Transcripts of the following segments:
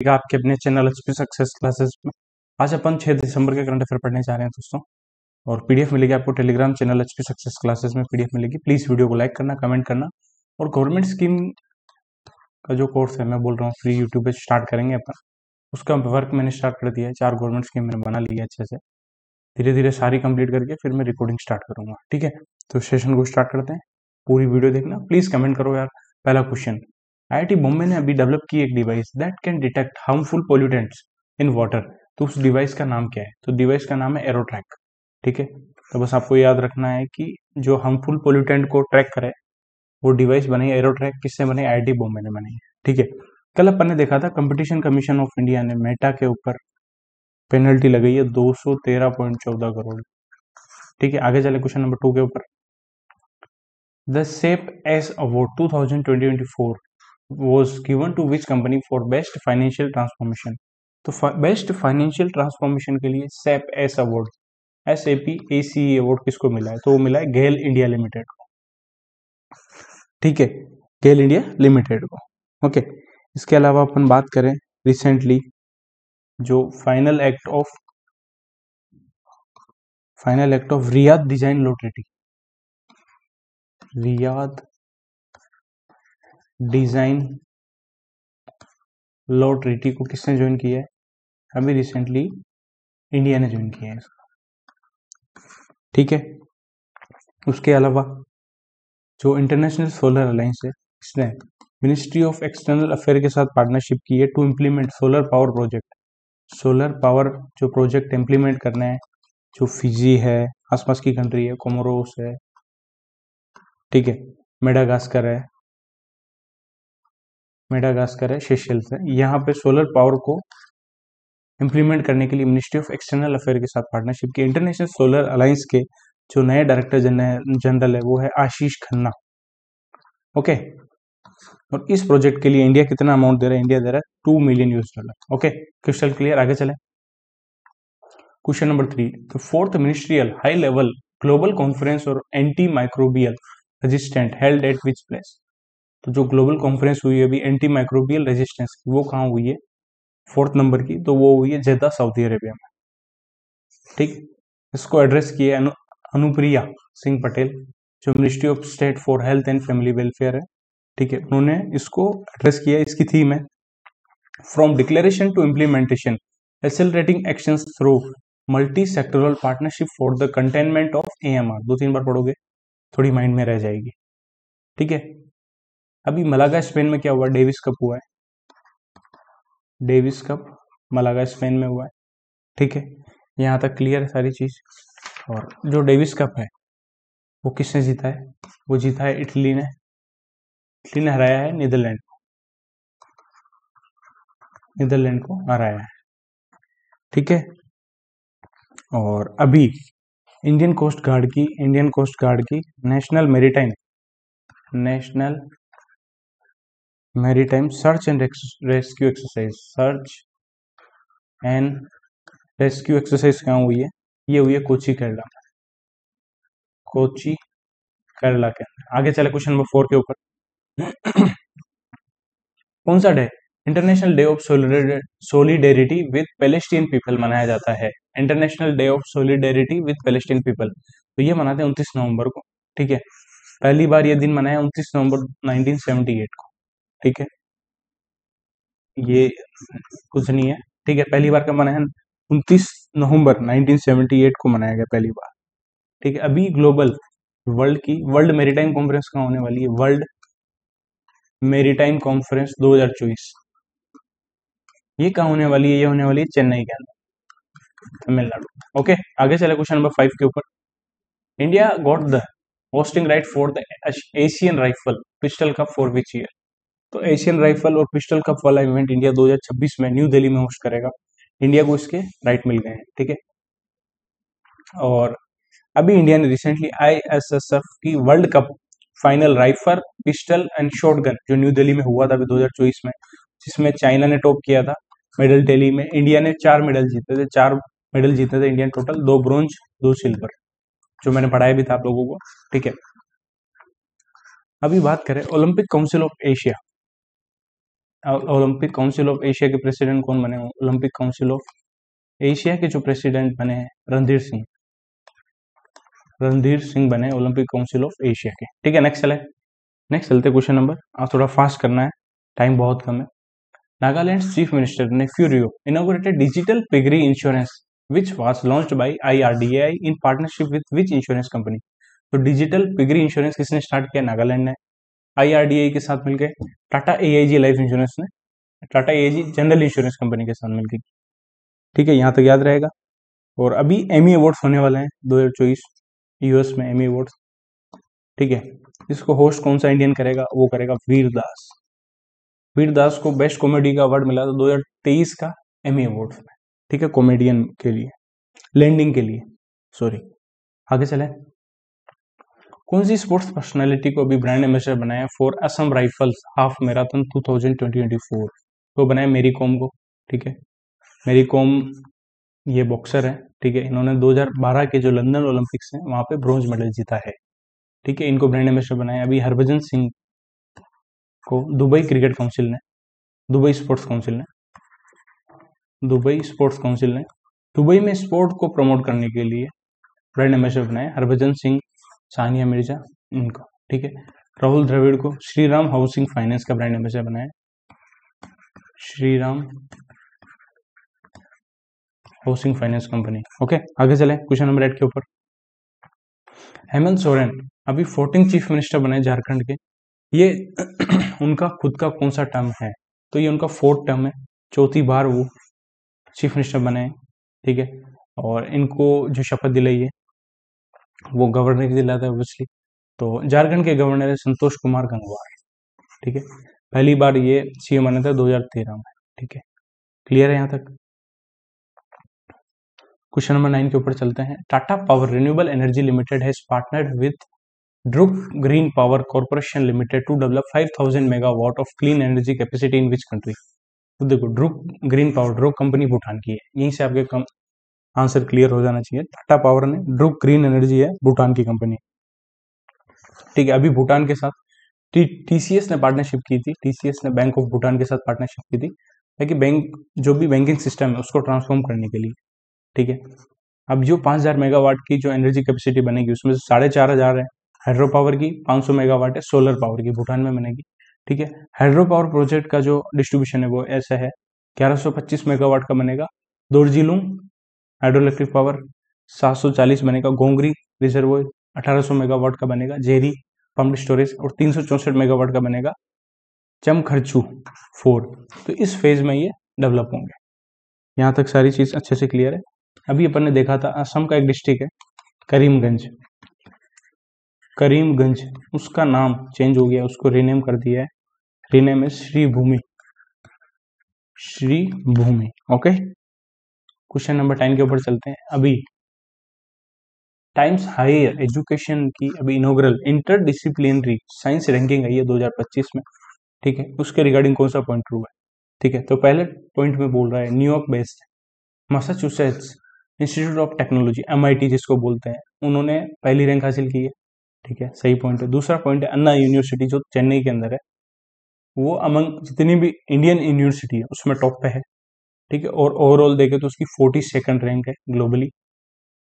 आपके अपने channel HP success classes में। आज अपन 6 दिसंबर के करंट अफेयर पढ़ने जा रहे हैं दोस्तों, और पीडीएफ मिलेगी आपको Telegram channel HP success classes में। पीडीएफ मिलेगी, प्लीज वीडियो को लाइक करना, कमेंट करना। और गवर्नमेंट स्कीम का जो कोर्स है मैं बोल रहा हूँ फ्री यूट्यूब पे स्टार्ट करेंगे अपन, उसका वर्क मैंने स्टार्ट कर दिया है। 4 गवर्नमेंट स्कीम मैंने बना ली है अच्छे से। धीरे धीरे सारी कंप्लीट करके फिर मैं रिकॉर्डिंग स्टार्ट करूंगा, ठीक है। तो सेशन को स्टार्ट करते हैं, पूरी वीडियो देखना, प्लीज कमेंट करो यार। पहला क्वेश्चन, आईआईटी बॉम्बे ने अभी डेवलप की एक device that can detect harmful pollutants in water. तो उस डिवाइस का नाम क्या है? तो डिवाइस का नाम है एरोट्रैक, ठीक है। तो बस आपको याद रखना है कि जो हार्मफुल पोल्यूटेंट को ट्रैक करे वो डिवाइस बनी है एरोट्रैक। किससे बनी? आईआईटी बॉम्बे ने बनाई है, ठीक है। कल अपन ने देखा था कंपटीशन कमीशन ऑफ इंडिया ने मेटा के ऊपर पेनल्टी लगाई है 213.14 करोड़, ठीक है। आगे चले क्वेश्चन नंबर 2 के ऊपर। The shape S award 2024 was given to which company for best financial transformation। तो बेस्ट फाइनेंशियल ट्रांसफॉर्मेशन के लिए सेप एस अवार्ड, SAP अवार्ड किसको मिला है? तो वो मिला है गेल इंडिया लिमिटेड को, ठीक है, गेल इंडिया लिमिटेड को, ओके। इसके अलावा अपन बात करें रिसेंटली जो final act of Riyadh design law treaty, Riyadh design law treaty को किसने ज्वाइन किया है? अभी रिसेंटली इंडिया ने ज्वाइन किया है इसको, ठीक है। उसके अलावा जो इंटरनेशनल सोलर अलायंस है, इसने मिनिस्ट्री ऑफ एक्सटर्नल अफेयर के साथ पार्टनरशिप की है to implement solar power project. Solar power जो प्रोजेक्ट इम्प्लीमेंट करना है, जो फिजी है, आसपास की कंट्री है, कोमोरोस है, ठीक है, मेडागास्कर है, सेशेल्स है, यहाँ पे सोलर पावर को इम्प्लीमेंट करने के लिए मिनिस्ट्री ऑफ एक्सटर्नल अफेयर के साथ पार्टनरशिप की। इंटरनेशनल सोलर अलायंस के जो नए डायरेक्टर जनरल है वो है आशीष खन्ना, ओके। और इस प्रोजेक्ट के लिए इंडिया कितना अमाउंट दे रहा है? इंडिया दे रहा है $2 मिलियन, ओके। क्रिस्टल क्लियर, आगे चले। Question number 3, the fourth ministerial high level global conference और antimicrobial resistant held at which place. तो जो ग्लोबल कॉन्फ्रेंस हुई है अभी एंटी माइक्रोबियल रेजिस्टेंस की, वो कहाँ हुई है? 4th नंबर की, तो वो हुई है जेद्दा, सऊदी अरेबिया में, ठीक। इसको एड्रेस किए अनुप्रिया सिंह पटेल, जो ministry of state for health and family welfare है, ठीक है। उन्होंने इसको एड्रेस किया। इसकी थीम है from declaration to implementation accelerating actions through multi sectoral partnership for the containment of AMR। 2-3 बार पढ़ोगे, थोड़ी माइंड में रह जाएगी, ठीक है। अभी मलागा स्पेन में क्या हुआ? डेविस कप हुआ है, डेविस कप मलागा स्पेन में हुआ है, ठीक है। यहाँ तक क्लियर है सारी चीज। और जो डेविस कप है वो किसने जीता है? वो जीता है इटली ने। इटली ने हराया है नीदरलैंड को हराया है, ठीक है। और अभी इंडियन कोस्ट गार्ड की national maritime search and rescue exercise कहाँ हुई है? ये हुई है कोची केरला के अंदर। आगे चले क्वेश्चन नंबर 4 के ऊपर। कौन सा day international day of solidarity with Palestine people मनाया जाता है? International day of solidarity with Palestine people, तो ये मनाते हैं 29 नवंबर को, ठीक है। पहली बार ये दिन मनाया 29 नवंबर 1978 को, ठीक है। ये कुछ नहीं है, ठीक है। पहली बार कब मनाया? 29 नवंबर 1978 को मनाया गया पहली बार, ठीक है। अभी ग्लोबल वर्ल्ड मेरीटाइम कॉन्फ्रेंस कहाँ होने वाली है? वर्ल्ड मेरीटाइम कॉन्फ्रेंस 2024, ये कहाँ होने वाली है? ये होने वाली है चेन्नई के अंदर, तमिलनाडु, ओके। आगे चले क्वेश्चन नंबर 5 के ऊपर। India got the hosting right for the Asian rifle pistol cup for which year? तो एशियन राइफल और पिस्टल कप वाला इवेंट इंडिया 2026 में न्यू दिल्ली में होस्ट करेगा। इंडिया को इसके राइट मिल गए हैं, ठीक है। और अभी इंडिया ने रिसेंटली ISSF की world cup final rifle, pistol and shotgun जो न्यू दिल्ली में हुआ था अभी 2024 में, जिसमें चाइना ने टॉप किया था मेडल टैली में, इंडिया ने 4 मेडल जीते थे। 4 मेडल जीते थे इंडिया टोटल, 2 ब्रोंज 2 सिल्वर, जो मैंने पढ़ाया भी था आप लोगों को, ठीक है। अभी बात करें Olympic council of Asia, Olympic council of Asia के प्रेसिडेंट कौन बने? ओलंपिक काउंसिल ऑफ एशिया के जो प्रेसिडेंट बने हैं रणधीर सिंह बने ओलंपिक काउंसिल ऑफ एशिया के। ठीक है, नेक्स्ट चलते क्वेश्चन नंबर, आप थोड़ा फास्ट करना है, टाइम बहुत कम है। Nagaland chief minister Neiphiu Rio inaugurated digital piggery insurance which was launched by IRDAI in partnership with which insurance company? तो डिजिटल पिगरी इंश्योरेंस किसने स्टार्ट किया? नागालैंड ने, IRDAI के साथ मिलकर। टाटा AIG लाइफ इंश्योरेंस ने, Tata AIG general insurance company के साथ मिलकर। ठीक है, यहाँ तक याद रहेगा। और अभी एमी अवार्ड्स होने वाले हैं 2024 US में, एमी अवार्ड्स। ठीक है, इसको होस्ट कौन सा इंडियन करेगा? वो करेगा वीर दास को बेस्ट कॉमेडी का अवार्ड मिला था 2023 का एमी अवार्ड्स में। ठीक है, कॉमेडियन के लिए, लैंडिंग के लिए, सॉरी। आगे चले, कौन सी स्पोर्ट्स पर्सनालिटी को अभी ब्रांड एम्बेसडर बनाया for Assam rifles half marathon 2024? तो बनाया मेरी कॉम को। ठीक है, मेरी कॉम ये बॉक्सर है। ठीक है, इन्होंने 2012 के जो लंदन ओलंपिक्स हैं वहां पे ब्रॉन्ज मेडल जीता है। ठीक है, इनको ब्रांड एम्बेसडर बनाया। अभी हरभजन सिंह को दुबई स्पोर्ट्स काउंसिल ने दुबई में स्पोर्ट को प्रमोट करने के लिए ब्रांड एम्बेसडर बनाया। हरभजन सिंह, सानिया मिर्जा, इनको। ठीक है, राहुल द्रविड़ को श्रीराम हाउसिंग फाइनेंस का ब्रांड एम्बेसडर बनाया। Shriram housing finance company. Okay, आगे चले क्वेश्चन नंबर 8 के ऊपर। हेमंत सोरेन अभी 14 चीफ मिनिस्टर बने झारखंड के। ये उनका खुद का कौन सा टर्म है? तो ये उनका 4th टर्म है, 4थी बार वो चीफ मिनिस्टर बने हैं। ठीक है, और इनको जो शपथ दिलाई है वो गवर्नर दिलाता है ऑब्वियसली। तो झारखंड के गवर्नर है संतोष कुमार गंगवार। ठीक है, पहली बार ये CM बने थे 2013 में। ठीक है, क्लियर है यहाँ तक? क्वेश्चन नंबर 9 के ऊपर चलते हैं। Tata power renewable energy limited has partnered with Druk green power corporation limited to develop 5000 megawatt of clean energy capacity in which country? तो देखो, Druk green power, Druk company Bhutan की है। यहीं से आपके आंसर क्लियर हो जाना चाहिए। टाटा पावर ने, ड्रुक ग्रीन एनर्जी है भूटान की कंपनी। ठीक है, अभी भूटान के साथ TCS ने पार्टनरशिप की थी। TCS ने बैंक ऑफ भूटान के साथ पार्टनरशिप की थी ताकि बैंक जो भी बैंकिंग सिस्टम है उसको ट्रांसफॉर्म करने के लिए। ठीक है, अब जो 5000 मेगावाट की जो एनर्जी कैपेसिटी बनेगी उसमें से 4500 है हाइड्रो पावर की, 500 मेगावाट है सोलर पावर की, भूटान में बनेगी। ठीक है, हाइड्रो पावर प्रोजेक्ट का जो डिस्ट्रीब्यूशन है वो ऐसा है, 1125 मेगावाट का बनेगा दोरजिलुंग हाइड्रो इलेक्ट्रिक पावर, 740 बनेगा गोंगरी रिजर्वोयर, 1800 मेगावाट का बनेगा जेरी पम्प स्टोरेज, और 364 मेगावाट का बनेगा चमखर्चू 4। तो इस फेज में ये डेवलप होंगे। यहाँ तक सारी चीज अच्छे से क्लियर है। अभी अपन ने देखा था असम का एक डिस्ट्रिक्ट है करीमगंज, उसका नाम चेंज हो गया, उसको रीनेम कर दिया है। रीनेम है श्रीभूमि। ओके, क्वेश्चन नंबर 10 के ऊपर चलते हैं। अभी टाइम्स हायर एजुकेशन की अभी inaugural interdisciplinary science ranking आई है 2025 में। ठीक है, उसके रिगार्डिंग कौन सा पॉइंट हुआ है? ठीक है, तो पहले पॉइंट में बोल रहा है New York based Massachusetts institute of technology MIT जिसको बोलते हैं, उन्होंने पहली रैंक हासिल की है। ठीक है, सही पॉइंट है। दूसरा पॉइंट है अन्ना यूनिवर्सिटी जो चेन्नई के अंदर है, वो अमंग जितनी भी इंडियन यूनिवर्सिटी है उसमें टॉप पे है। ठीक है, और ओवरऑल देखे तो उसकी 42nd रैंक है ग्लोबली।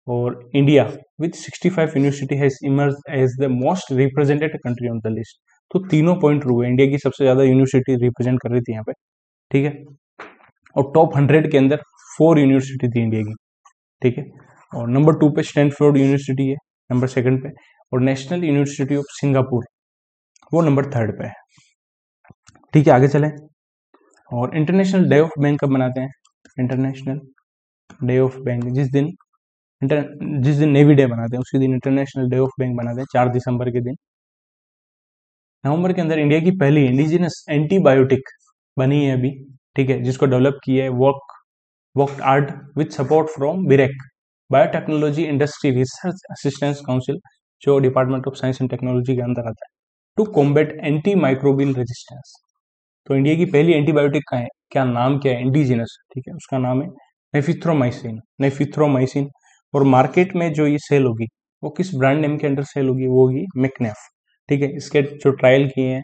और India with 65 university has emerge as the most represented country on the list. तो तीनों पॉइंट हुए, इंडिया की सबसे ज्यादा यूनिवर्सिटी रिप्रेजेंट कर रही थी यहाँ पे। ठीक है, और टॉप 100 के अंदर 4 यूनिवर्सिटी थी इंडिया की। ठीक है, और नंबर 2 पे स्टैनफोर्ड यूनिवर्सिटी है, नंबर 2 पे, और नेशनल यूनिवर्सिटी ऑफ सिंगापुर वो नंबर 3 पे है। ठीक है, आगे चले। और इंटरनेशनल डे ऑफ बैंक कब मनाते हैं? इंटरनेशनल डे ऑफ बैंक जिस दिन नेवी डे मनाते हैं उसी दिन इंटरनेशनल डे ऑफ बैंक मनाते हैं, 4 दिसंबर के दिन। नवंबर के अंदर इंडिया की पहली इंडिजिनस एंटीबायोटिक बनी है अभी। ठीक है, जिसको डेवलप किया है Wockhardt with support from BIRAC biotechnology industry research assistance council, जो department of science and technology के अंदर आता है, to combat antimicrobial resistance. तो इंडिया की पहली एंटीबायोटिक का है, क्या नाम क्या है? इंडिजिनस। ठीक है, उसका नाम है नेफिथ्रोमाइसिन। और मार्केट में जो ये सेल होगी वो किस ब्रांड नेम के अंडर सेल होगी? वो होगी मैकनेफ। ठीक है, इसके जो ट्रायल किए हैं,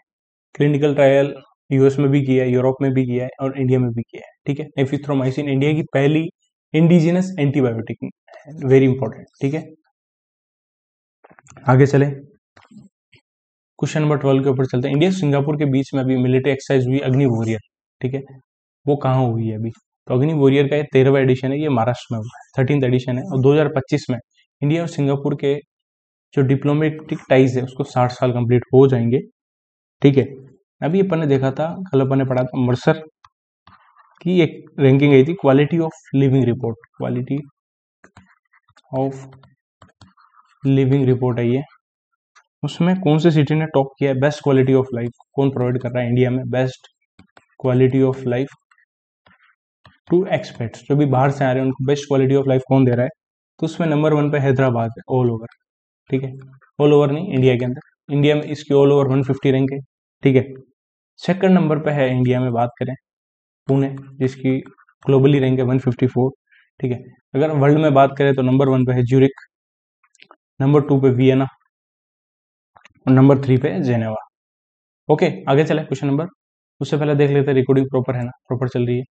क्लिनिकल ट्रायल यूएस में भी किया है, यूरोप में भी किया है और इंडिया में भी किया है। ठीक है, एजिथ्रोमाइसिन इंडिया की पहली इंडिजिनस एंटीबायोटिक, वेरी इंपॉर्टेंट। ठीक है, आगे चले क्वेश्चन नंबर 12 के ऊपर चलते हैं। इंडिया सिंगापुर के बीच में अभी मिलिट्री एक्सरसाइज हुई अग्नि वॉरियर। ठीक है, वो कहाँ हुई है अभी? तो अग्नि वॉरियर का ये 13वां एडिशन है, ये महाराष्ट्र में हुआ है, 13th एडिशन है। और 2025 में इंडिया और सिंगापुर के जो डिप्लोमेटिक टाइज है उसको 60 साल कंप्लीट हो जाएंगे। ठीक है, अभी अपन ने देखा था, कल अपन ने पढ़ा था, मर्सर की एक रैंकिंग आई थी, quality of living report, quality of living report आई है। उसमें कौन से सिटी ने टॉप किया है? बेस्ट क्वालिटी ऑफ लाइफ कौन प्रोवाइड कर रहा है इंडिया में? Best quality of life to expats, जो भी बाहर से आ रहे हैं उनको बेस्ट क्वालिटी ऑफ लाइफ कौन दे रहा है? तो उसमें नंबर 1 पे हैदराबाद है, ऑल ओवर। ठीक है, ऑल ओवर नहीं, इंडिया के अंदर, इंडिया में इसकी ऑल ओवर 150 रैंक है। ठीक है, सेकंड नंबर पे है इंडिया में बात करें पुणे, जिसकी ग्लोबली रैंक है 154। ठीक है, अगर वर्ल्ड में बात करें तो नंबर 1 पे है ज्यूरिक, नंबर 2 पे वियना और नंबर 3 पे है जेनेवा। ओके, आगे चले क्वेश्चन नंबर, उससे पहले देख लेते हैं रिकॉर्डिंग प्रॉपर है ना, प्रॉपर चल रही है।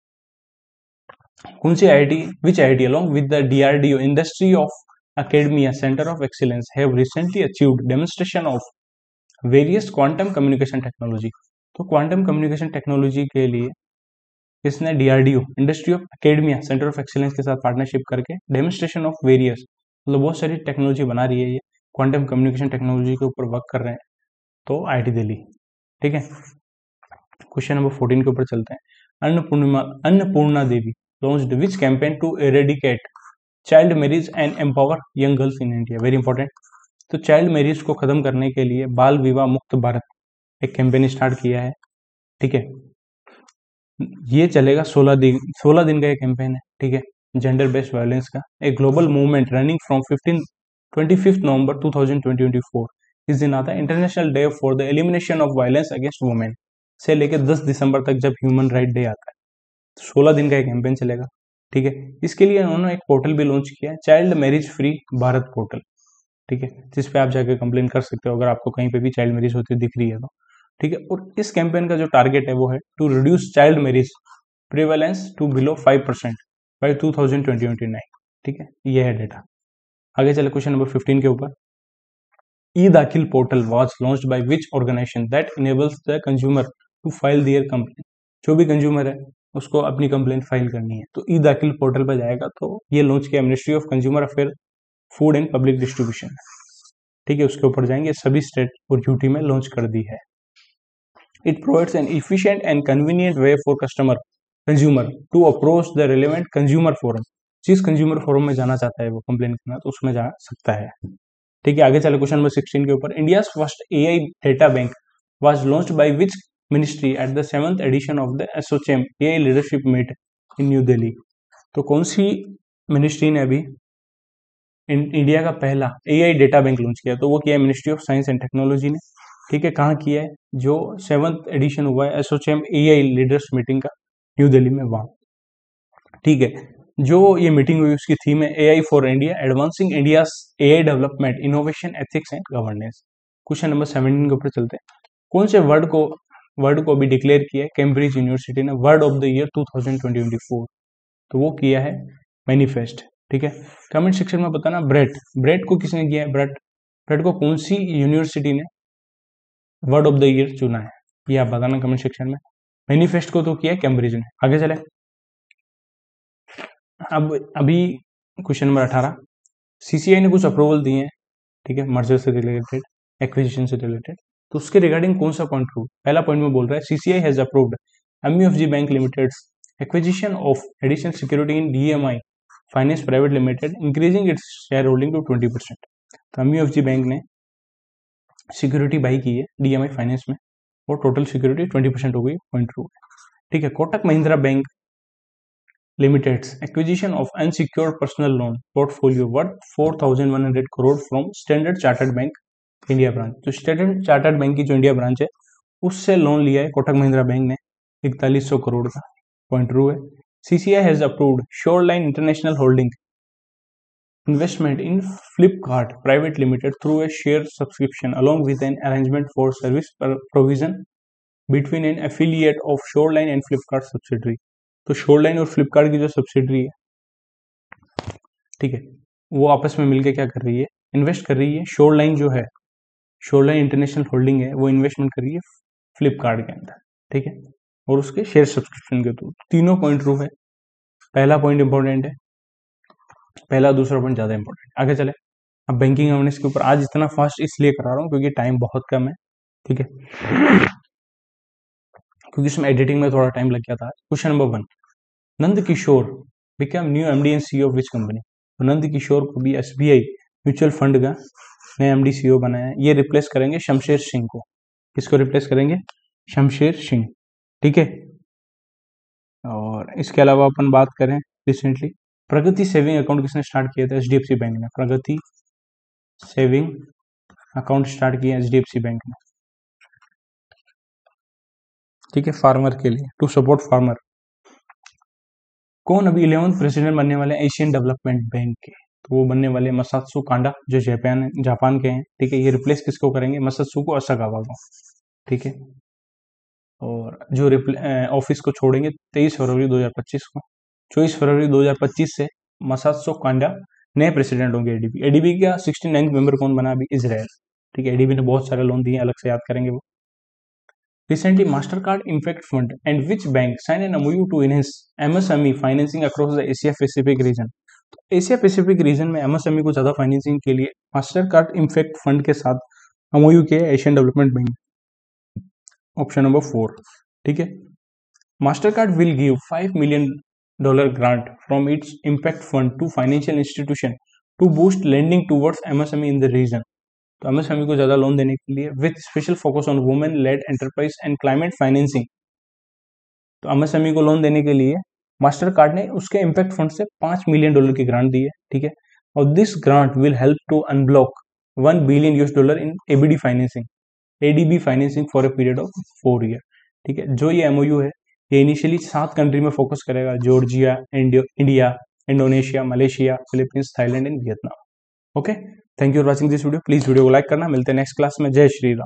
कौन सी IIT, which IIT along with the DRDO industry of academia center of excellence have recently achieved demonstration of various quantum communication technology? तो क्वांटम कम्युनिकेशन टेक्नोलॉजी के लिए इसने DRDO industry of academia centre of excellence के साथ partnership करके demonstration of various, मतलब बहुत सारी टेक्नोलॉजी बना रही है ये, क्वांटम कम्युनिकेशन टेक्नोलॉजी के ऊपर वर्क कर रहे हैं, तो आईआईटी दिल्ली। ठीक है, क्वेश्चन नंबर 14 के ऊपर चलते हैं। Annapurna Devi launched which campaign to eradicate child marriage and empower young girls in India? Very important. तो चाइल्ड मैरिज को खत्म करने के लिए बाल विवाह मुक्त भारत एक कैंपेन स्टार्ट किया है। ठीक है, ये चलेगा 16 दिन का ये कैंपेन है। ठीक है, जेंडर बेस्ड वायलेंस का एक ग्लोबल मूवमेंट रनिंग फ्रॉम 25 नवंबर 2024। इस दिन आता है international day for the elimination of violence against women से लेकर 10 दिसंबर तक जब ह्यूमन राइट डे आता है, 16 दिन का एक कैंपेन चलेगा। ठीक है, इसके लिए उन्होंने एक पोर्टल भी लॉन्च किया है, child marriage free Bharat portal. ठीक है, जिस पे आप जाकर कंप्लेन कर सकते हो अगर आपको कहीं पे भी चाइल्ड मैरिज होती दिख रही है तो। ठीक है, और इस कैंपेन का जो टारगेट है वो है to reduce child marriage prevalence to below 5% by 2029। ठीक है, ये है डेटा। आगे चले क्वेश्चन नंबर 15 के ऊपर। E Daakhil portal was launched by which organisation that enables the consumer to file their complain? जो भी कंज्यूमर है उसको अपनी कंप्लेन फाइल करनी है तो ई दाखिल पोर्टल पर जाएगा, तो ये लॉन्च किया ministry of consumer affair, food and public distribution. ठीक है, उसके ऊपर जाएंगे, सभी स्टेट और यूटी में लॉन्च कर दी है। It provides an efficient and convenient way for consumer to approach the relevant consumer forum. जिस कंज्यूमर फोरम में जाना चाहता है वो कंप्लेन करना, तो उसमें जा सकता है। ठीक है, आगे चले क्वेश्चन नंबर 16 के ऊपर। India first AI data bank was launched by which ministry at the 7th edition of the ASSOCHAM AI leadership meet in New Delhi? तो कौन सी मिनिस्ट्री ने अभी इंडिया का पहला एआई डेटा बैंक लॉन्च किया? तो वो किया है ministry of science and technology ने। ठीक है, कहाँ किया है? जो 7th एडिशन हुआ है एसोचैम एआई लीडर्स मीटिंग का, न्यू दिल्ली में, वहां। ठीक है, जो ये मीटिंग हुई उसकी थीम है AI for India, advancing India's AI development, innovation, ethics and governance. Question number 17 के ऊपर चलते हैं। कौन से वर्ड को भी डिक्लेयर किया है कैम्ब्रिज यूनिवर्सिटी ने वर्ड ऑफ द ईयर 2024? तो वो किया है मैनिफेस्ट। ठीक है, कमेंट सेक्शन में बताना ब्रेड को किसने किया है? ब्रेड को कौन सी यूनिवर्सिटी ने वर्ड ऑफ द ईयर चुना है, ये आप बताना कमेंट सेक्शन में। मैनिफेस्ट को तो किया है कैम्ब्रिज ने। आगे चले, अब अभी क्वेश्चन नंबर 18। सीसीआई ने कुछ अप्रूवल दिए हैं, ठीक है, मर्जर से रिलेटेड, एक्विजिशन से रिलेटेड, तो उसके रिगार्डिंग कौन सा पॉइंट ट्रू? पहला पॉइंट में बोल रहा है CCI has approved MUFG bank limited's acquisition of additional security in DMI finance private limited, increasing its shareholding to 20%। तो एमयूएफजी बैंक ने सिक्योरिटी बाई की है डीएमआई फाइनेंस में और टोटल सिक्योरिटी 20% हो गई, पॉइंट ट्रू। ठीक है, Kotak Mahindra bank limited's acquisition of unsecured personal loan portfolio worth 4,100 crore from standard chartered bank India branch. तो स्टैंडर्ड चार्टर्ड बैंक की जो इंडिया ब्रांच है उससे लोन लिया है कोटक महिंद्रा बैंक ने 4100 करोड़ का, पॉइंट ट्रू है। CCI has approved shoreline international holding investment in Flipkart Private Limited through a share subscription along with an arrangement for service provision between N affiliate of shoreline and Flipkart subsidiary. तो shoreline और फ्लिपकार्ट की जो subsidiary है, ठीक है, वो आपस में मिलकर क्या कर रही है, इन्वेस्ट कर रही है। शोरलाइन जो है, शोरलाइन इंटरनेशनल होल्डिंग है, वो इन्वेस्टमेंट कर रही है फ्लिपकार्ट के अंदर, ठीक है, और उसके शेयर सब्सक्रिप्शन के थ्रू। तीनों पॉइंट ट्रू है। पहला पॉइंट इंपॉर्टेंट है, पहला दूसरा पॉइंट ज्यादा इंपॉर्टेंट। आगे चले। अब बैंकिंग अवेयरनेस के ऊपर आज इतना फास्ट इसलिए करा रहा हूँ क्योंकि टाइम बहुत कम है, ठीक है, क्योंकि इसमें एडिटिंग में थोड़ा टाइम लग गया था। Question number 1, Nand Kishore become new MD and CEO of which company. तो नंद किशोर को भी एसबीआई म्यूचुअल फंड का नया एमडी सीईओ बनाया है। ये रिप्लेस करेंगे शमशेर सिंह को। किसको रिप्लेस करेंगे? शमशेर सिंह, ठीक है। और इसके अलावा अपन बात करें रिसेंटली, प्रगति सेविंग अकाउंट किसने स्टार्ट किया था? एचडीएफसी बैंक ने। प्रगति सेविंग अकाउंट स्टार्ट किया एचडीएफसी बैंक ने, ठीक है, फार्मर के लिए, टू सपोर्ट फार्मर। कौन अभी 11th प्रेसिडेंट बनने वाले एशियन डेवलपमेंट बैंक के? तो वो बनने वाले मसात्सु कांडा, जो जापान के हैं, ठीक है। ये रिप्लेस किसको करेंगे? मसात्सुको असाकावा को, ठीक है। और जो ऑफिस को छोड़ेंगे 23 फरवरी 2025 को। 24 फरवरी 2025 से मसात्सु कांडा नए प्रेसिडेंट होंगे एडीबी। एडीबी का 69 मेंबर कौन बना? अभी इजराइल, ठीक है। एडीबी ने बहुत सारे लोन दिए, अलग से याद करेंगे वो। Recently, Mastercard Impact Fund and which bank signed an MOU to enhance MSME financing across the Asia Pacific region? तो एशिया पैसिफिक रीजन में एमएसएमई को ज्यादा फाइनेंसिंग के लिए मास्टरकार्ड इम्पैक्ट फंड के साथ एमओयू के Asian development bank. Option number 4, ठीक है। Mastercard will give $5 million grant from its impact fund to financial institution to boost lending towards MSME in the region. तो एमएसएमई को ज्यादा लोन देने के लिए with special focus on women led enterprise and climate financing. तो MSME को loan देने के लिए मास्टर कार्ड ने उसके इम्पैक्ट फंड से $5 million की ग्रांट दी है, ठीक है। और this grant will help to unblock $1 billion in ABD financing, ADB financing for a period of 4 years, ठीक है। जो ये एमओयू है, ये इनिशियली 7 कंट्री में फोकस करेगा: Georgia, India, Indonesia, Malaysia, Philippines, Thailand and Vietnam. Okay, thank you for watching this video. Please video को लाइक करना। मिलते हैं नेक्स्ट क्लास में। जय श्री राम।